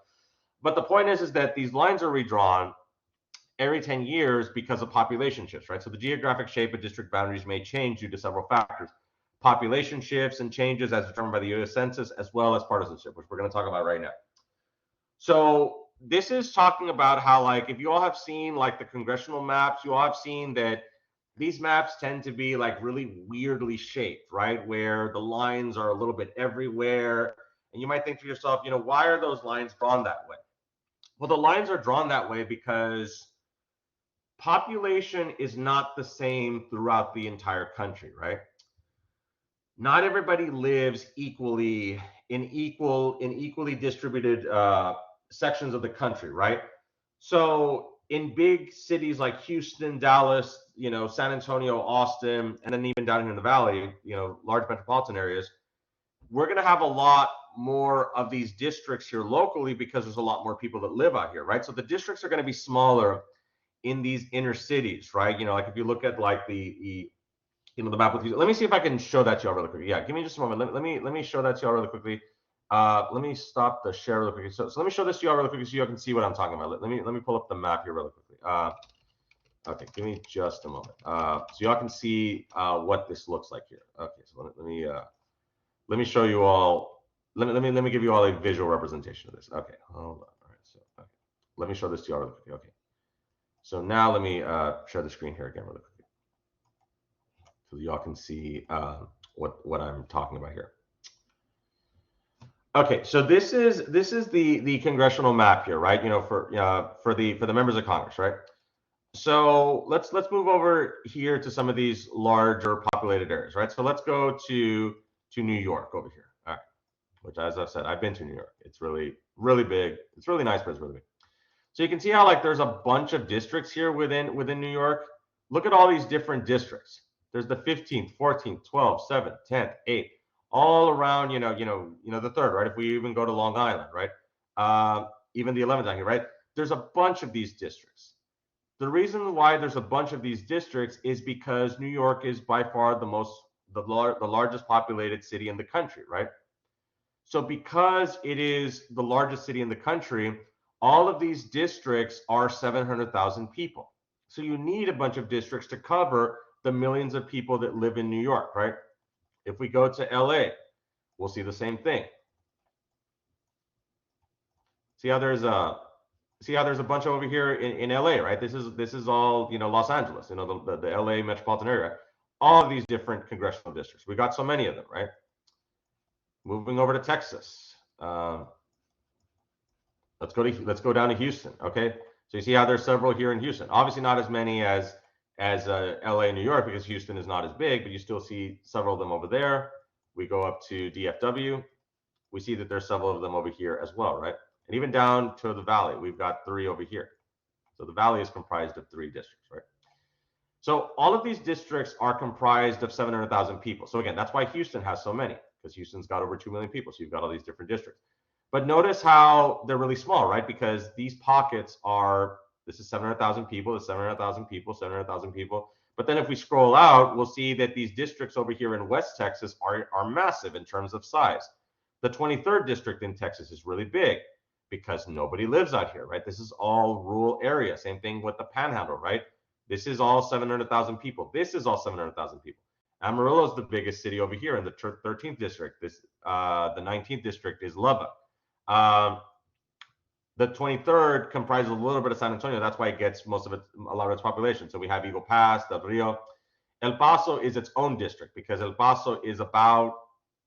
But the point is that these lines are redrawn, every 10 years because of population shifts, right? So the geographic shape of district boundaries may change due to several factors. Population shifts and changes as determined by the U.S. Census, as well as partisanship, which we're going to talk about right now. So this is talking about how, like, if you all have seen like the congressional maps, you all have seen that these maps tend to be like really weirdly shaped, right? Where the lines are a little bit everywhere. And you might think to yourself, why are those lines drawn that way? Well, the lines are drawn that way because population is not the same throughout the entire country, right? Not everybody lives equally in equally distributed sections of the country, right? So in big cities like Houston, Dallas, San Antonio, Austin, and then even down here in the valley, large metropolitan areas, we're going to have a lot more of these districts here locally because there's a lot more people that live out here, right? So the districts are going to be smaller in these inner cities, right? Like if you look at like the map with you. Let me see if I can show that to y'all really quickly. Yeah, give me just a moment. Let me show that to y'all really quickly. Let me stop the share really quickly. So let me show this to y'all really quickly so y'all can see what I'm talking about. Let me pull up the map here really quickly. Okay, give me just a moment. So y'all can see what this looks like here. Okay, so let me show you all. Let me give you all a visual representation of this. Okay, hold on. All right, so okay. Let me show this to y'all really quickly. Okay, so now let me share the screen here again really quickly, so y'all can see what I'm talking about here. Okay, so this is the congressional map here, right? For the members of Congress, right? So let's move over here to some of these larger populated areas, right? So let's go to New York over here. All right, which, as I've said, I've been to New York. It's really big. It's really nice, but it's really big. So you can see how like there's a bunch of districts here within New York. Look at all these different districts. There's the 15th, 14th, 12th, 7th, 10th, 8th, all around, the 3rd, right? If we even go to Long Island, right? Even the 11th down here, right? There's a bunch of these districts. The reason why there's a bunch of these districts is because New York is by far the largest populated city in the country, right? So because it is the largest city in the country, all of these districts are 700,000 people. So you need a bunch of districts to cover the millions of people that live in New York, right? If we go to LA, we'll see the same thing. See how there's a bunch over here in LA, right? This is all, Los Angeles, the LA metropolitan area. All of these different congressional districts. We got so many of them, right? Moving over to Texas. Let's go down to Houston. Okay, so you see how there's several here in Houston. Obviously not as many as LA and New York, because Houston is not as big, but you still see several of them over there. We go up to DFW. We see that there's several of them over here as well, right? And even down to the valley, we've got 3 over here. So the valley is comprised of 3 districts, right? So all of these districts are comprised of 700,000 people. So again, that's why Houston has so many, because Houston's got over 2 million people. So you've got all these different districts. But notice how they're really small, right? Because these pockets are, this is 700,000 people, this is 700,000 people, 700,000 people. But then if we scroll out, we'll see that these districts over here in West Texas are massive in terms of size. The 23rd district in Texas is really big because nobody lives out here, right? This is all rural area. Same thing with the Panhandle, right? This is all 700,000 people. This is all 700,000 people. Amarillo is the biggest city over here in the 13th district. The 19th district is Lubbock. The 23rd comprises a little bit of San Antonio. That's why it gets a lot of its population. So we have Eagle Pass, Del Rio. El Paso is its own district because El Paso is about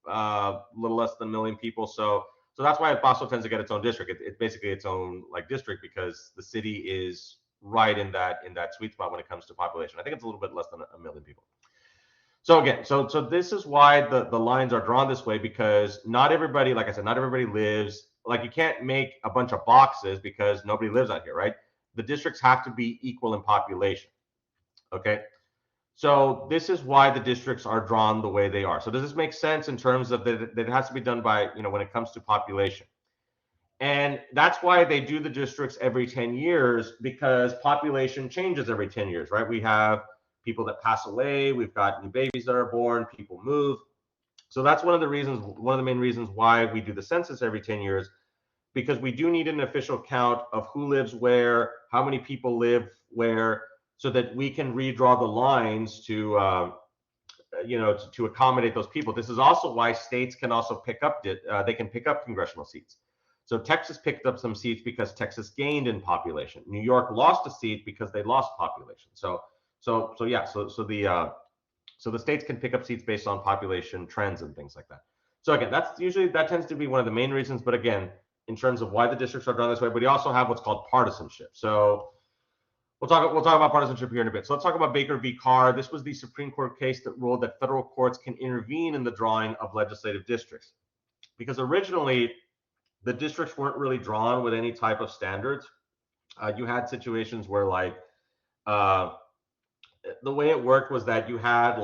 a little less than 1 million people. So that's why El Paso tends to get its own district. It's basically its own like district because the city is right in that sweet spot when it comes to population. I think it's a little bit less than 1 million people. So again, so this is why the lines are drawn this way, because not everybody, like I said, not everybody lives, like you can't make a bunch of boxes because nobody lives out here, right? The districts have to be equal in population, okay? So this is why the districts are drawn the way they are. So does this make sense in terms of that it has to be done by, when it comes to population? And that's why they do the districts every 10 years, because population changes every 10 years, right? We have people that pass away, we've got new babies that are born, people move. So that's one of the main reasons why we do the census every 10 years, because we do need an official count of who lives where, how many people live where, so that we can redraw the lines to to accommodate those people. This is also why states can also pick up they can pick up congressional seats. So Texas picked up some seats because Texas gained in population. New York lost a seat because they lost population. So the states can pick up seats based on population trends and things like that. So again, that tends to be one of the main reasons. But again, in terms of why the districts are drawn this way, but you also have what's called partisanship. So we'll talk about partisanship here in a bit. So let's talk about Baker v. Carr. This was the Supreme Court case that ruled that federal courts can intervene in the drawing of legislative districts, because originally the districts weren't really drawn with any type of standards. You had situations where the way it worked was that you had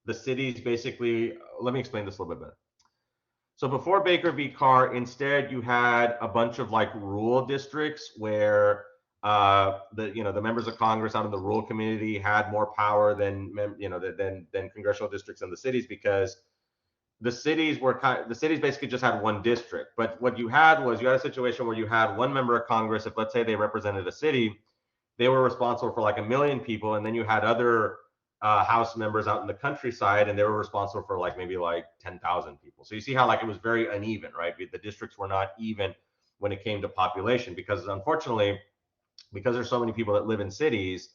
the cities basically. Let me explain this a little bit better. So before Baker v. Carr, instead you had a bunch of rural districts where the members of Congress out in the rural community had more power than congressional districts in the cities, because the cities basically just had one district. But what you had a situation where you had one member of Congress. If let's say they represented a city, they were responsible for 1 million people, and then you had other House members out in the countryside, and they were responsible for maybe 10,000 people. So you see how it was very uneven, right? The districts were not even when it came to population, because unfortunately, because there's so many people that live in cities,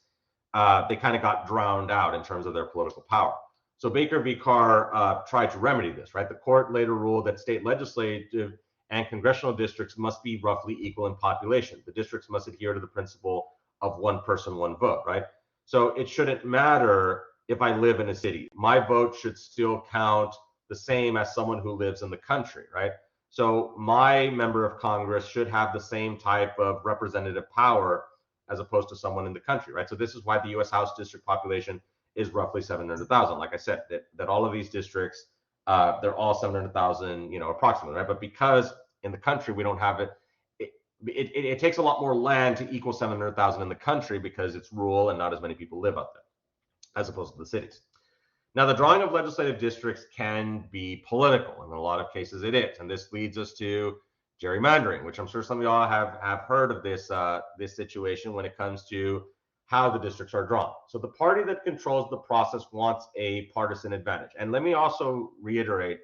they kind of got drowned out in terms of their political power. So Baker v. Carr tried to remedy this, right? The court later ruled that state legislative and congressional districts must be roughly equal in population. The districts must adhere to the principle of one person, one vote, right? So it shouldn't matter if I live in a city. My vote should still count the same as someone who lives in the country, right? So my member of Congress should have the same type of representative power as opposed to someone in the country, right? So this is why the U.S. House district population is roughly 700,000. Like I said, that all of these districts, they're all 700,000, approximately, right? But because in the country we don't have it, it takes a lot more land to equal 700,000 in the country, because it's rural and not as many people live out there as opposed to the cities. Now, the drawing of legislative districts can be political, and in a lot of cases it is. And this leads us to gerrymandering, which I'm sure some of y'all have heard of this situation when it comes to how the districts are drawn. So the party that controls the process wants a partisan advantage. And let me also reiterate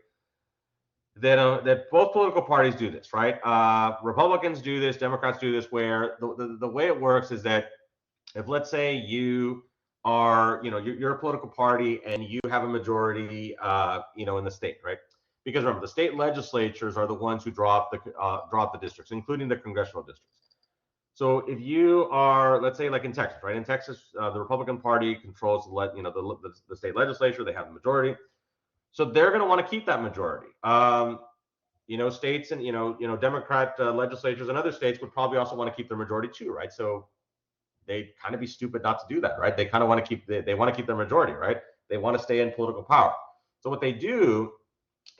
that both political parties do this, right? Republicans do this, Democrats do this, where the way it works is that if, let's say, you are, you're a political party and you have a majority, in the state, right? Because remember, the state legislatures are the ones who draw up the districts, including the congressional districts. So if you are, let's say, like in Texas, right? In Texas, the Republican Party controls the state legislature. They have the majority. So they're going to want to keep that majority. States and Democrat legislatures in other states would probably also want to keep their majority too, right? So they'd kind of be stupid not to do that, right? They kind of want to keep they want to keep their majority, right? They want to stay in political power. So what they do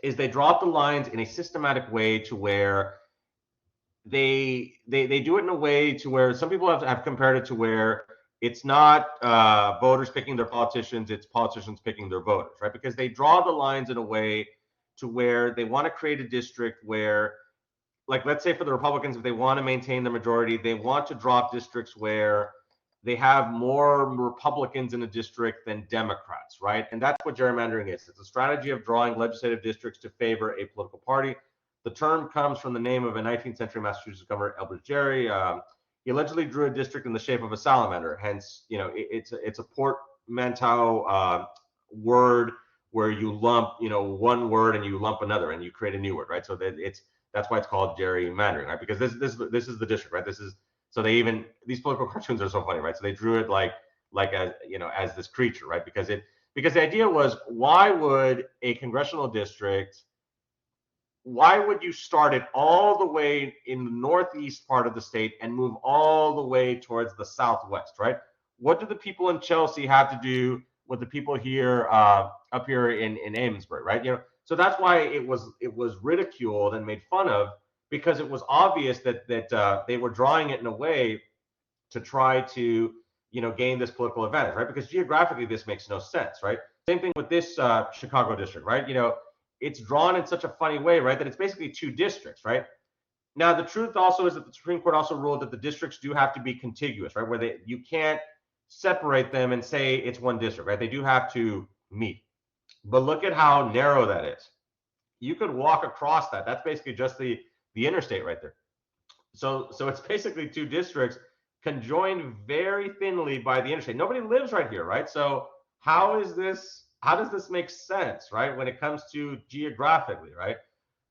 is they draw up the lines in a systematic way to where they do it in a way to where some people have compared it to where it's not voters picking their politicians, it's politicians picking their voters, right? Because they draw the lines in a way to where they want to create a district where, let's say for the Republicans, if they want to maintain the majority, they want to drop districts where they have more Republicans in a district than Democrats, right? And that's what gerrymandering is. It's a strategy of drawing legislative districts to favor a political party. The term comes from the name of a 19th century Massachusetts governor, Elbridge Gerry. He allegedly drew a district in the shape of a salamander. Hence, it's a portmanteau word where you lump, one word and you lump another and you create a new word, right? So that's why it's called gerrymandering, right? Because this is the district, right? These political cartoons are so funny, right? So they drew it like as this creature, right? Because the idea was, why would a congressional district, why would you start it all the way in the northeast part of the state and move all the way towards the southwest, right? What do the people in Chelsea have to do with the people here up here in Amesbury, right? So that's why it was ridiculed and made fun of, because it was obvious that they were drawing it in a way to try to gain this political advantage, right? Because geographically this makes no sense, right? Same thing with this Chicago district, right? It's drawn in such a funny way, right, that it's basically two districts, right? Now, the truth also is that the Supreme Court also ruled that the districts do have to be contiguous, right? Where you can't separate them and say it's one district, right? They do have to meet. But look at how narrow that is. You could walk across that. That's basically just the interstate right there. So it's basically two districts conjoined very thinly by the interstate. Nobody lives right here, right? So how does this make sense, right? When it comes to geographically, right?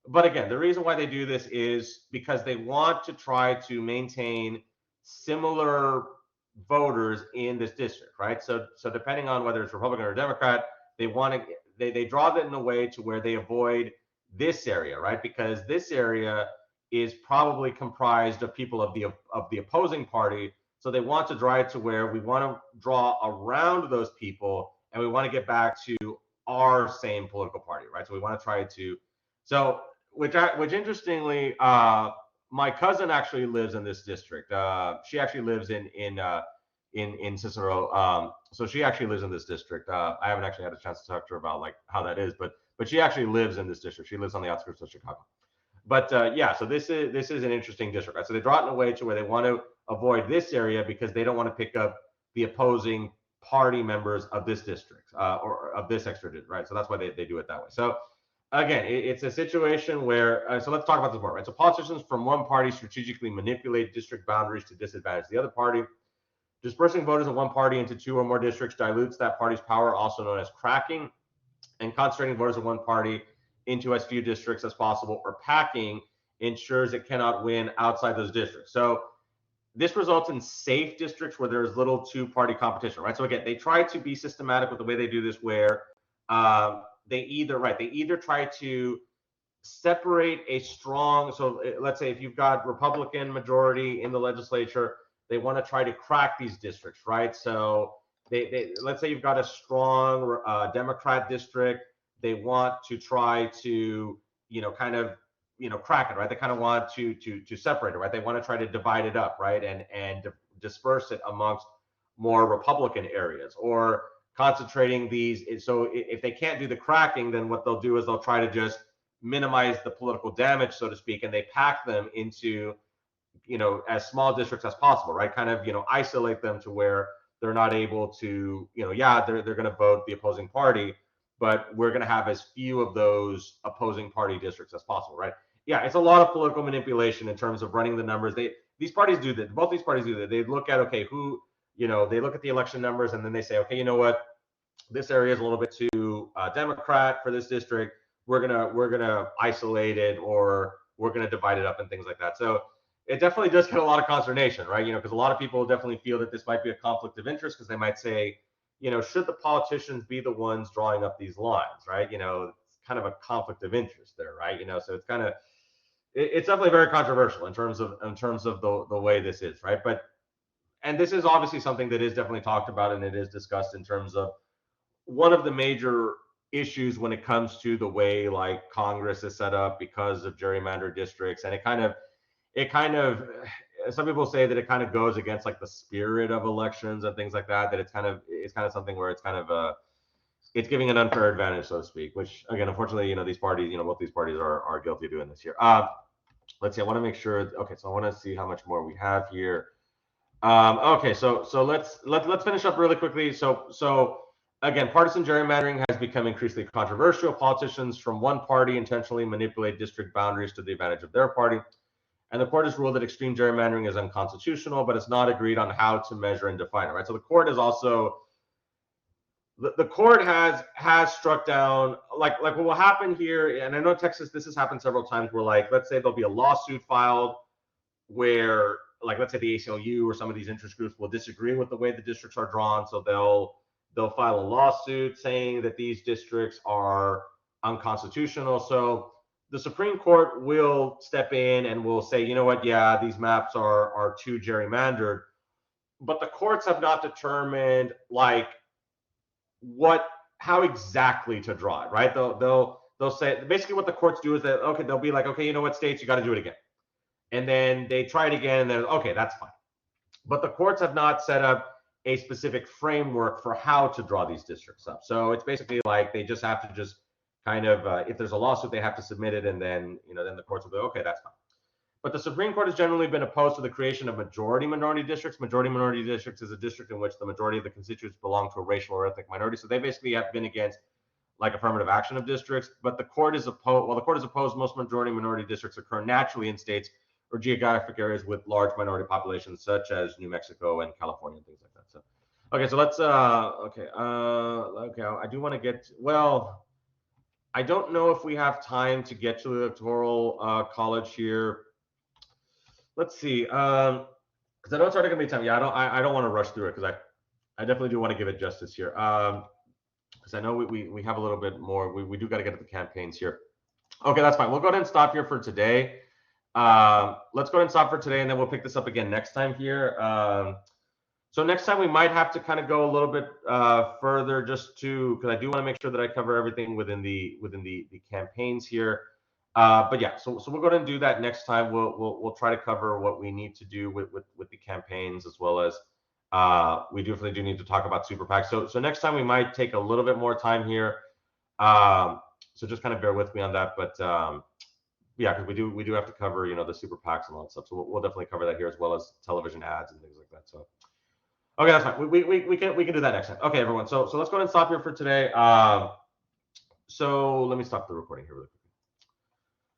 But again, the reason why they do this is because they want to try to maintain similar voters in this district, right? So depending on whether it's Republican or Democrat, they want to they draw that in a way to where they avoid this area, right? Because this area is probably comprised of people of the opposing party. So they want to draw it to where we want to draw around those people, and we want to get back to our same political party, right? So we want to try to, so which interestingly, my cousin actually lives in this district. She actually lives in Cicero. So she actually lives in this district. I haven't actually had a chance to talk to her about like how that is, but she actually lives in this district. She lives on the outskirts of Chicago. But yeah, so this is an interesting district, right? So they draw it in a way to where they want to avoid this area because they don't want to pick up the opposing party members of this district or of this extra district, right? So that's why they do it that way. So again, it's a situation where, so let's talk about this more, right? So politicians from one party strategically manipulate district boundaries to disadvantage the other party. Dispersing voters of one party into two or more districts dilutes that party's power, also known as cracking, and concentrating voters of one party into as few districts as possible, or packing, ensures it cannot win outside those districts. So this results in safe districts where there's little two-party competition, right? So again, they try to be systematic with the way they do this, where they either try to separate a strong, so let's say if you've got Republican majority in the legislature, they want to try to crack these districts, right? So they let's say you've got a strong Democrat district, they want to try to kind of crack it, right? They kind of want to separate it, right? They want to try to divide it up, right? And disperse it amongst more Republican areas, or concentrating these. So if they can't do the cracking, then what they'll do is they'll try to just minimize the political damage, so to speak, and they pack them into as small districts as possible, right? Kind of isolate them to where they're not able to they're going to vote the opposing party, but we're going to have as few of those opposing party districts as possible, right? Yeah, it's a lot of political manipulation in terms of running the numbers. These parties do that. Both these parties do that. They look at, okay, who, they look at the election numbers, and then they say, okay, you know what, this area is a little bit too Democrat for this district. We're gonna isolate it, or we're gonna divide it up and things like that. So it definitely does get a lot of consternation, right? Because a lot of people definitely feel that this might be a conflict of interest, because they might say, should the politicians be the ones drawing up these lines, right? It's kind of a conflict of interest there, right? So it's kind of, it's definitely very controversial in terms of the way this is, right? And this is obviously something that is definitely talked about, and it is discussed in terms of one of the major issues when it comes to the way like Congress is set up because of gerrymandered districts. And it kind of some people say that it kind of goes against like the spirit of elections and things like that, that it's kind of something where it's kind of it's giving an unfair advantage, so to speak, which again, unfortunately, these parties, both these parties are guilty of doing this here. Let's see, I want to make sure, okay, so I want to see how much more we have here. Okay, so let's finish up really quickly. So again, partisan gerrymandering has become increasingly controversial. Politicians from one party intentionally manipulate district boundaries to the advantage of their party. And the court has ruled that extreme gerrymandering is unconstitutional, but it's not agreed on how to measure and define it, right? So the court is also, the court has struck down, like what will happen here, and I know in Texas this has happened several times, where like, let's say there'll be a lawsuit filed where, like, let's say the ACLU or some of these interest groups will disagree with the way the districts are drawn, so they'll file a lawsuit saying that these districts are unconstitutional. So the Supreme Court will step in and will say, you know what, yeah, these maps are too gerrymandered. But the courts have not determined like how exactly to draw it, right? They'll say, basically what the courts do is that, okay, they'll be like, okay, you know what, states, you got to do it again. And then they try it again, and then, okay, that's fine. But the courts have not set up a specific framework for how to draw these districts up. So it's basically like they just have to just kind of, if there's a lawsuit, they have to submit it, and then, then the courts will go, okay, that's fine. But the Supreme Court has generally been opposed to the creation of majority minority districts. Majority minority districts is a district in which the majority of the constituents belong to a racial or ethnic minority. So they basically have been against like affirmative action of districts. But the court is opposed. While the court is opposed, most majority minority districts occur naturally in states or geographic areas with large minority populations, such as New Mexico and California and things like that. So, okay, so let's okay, I do want to get well. I don't know if we have time to get to the electoral college here. Let's see, because I know it's already gonna be time. Yeah, I don't want to rush through it because I definitely do want to give it justice here. Because I know we have a little bit more. We do got to get to the campaigns here. Okay, that's fine. We'll go ahead and stop here for today. Let's go ahead and stop for today, and then we'll pick this up again next time here. So next time we might have to kind of go a little bit further, just to because I do want to make sure that I cover everything within the campaigns here. But yeah, so we'll go ahead and do that next time. We'll try to cover what we need to do with the campaigns, as well as we definitely do need to talk about super PACs. So next time we might take a little bit more time here. So just kind of bear with me on that. But yeah, because we do have to cover the super PACs and all that stuff. So we'll definitely cover that here, as well as television ads and things like that. So okay, that's fine. We can do that next time. Okay, everyone. So let's go ahead and stop here for today. So let me stop the recording here really quick.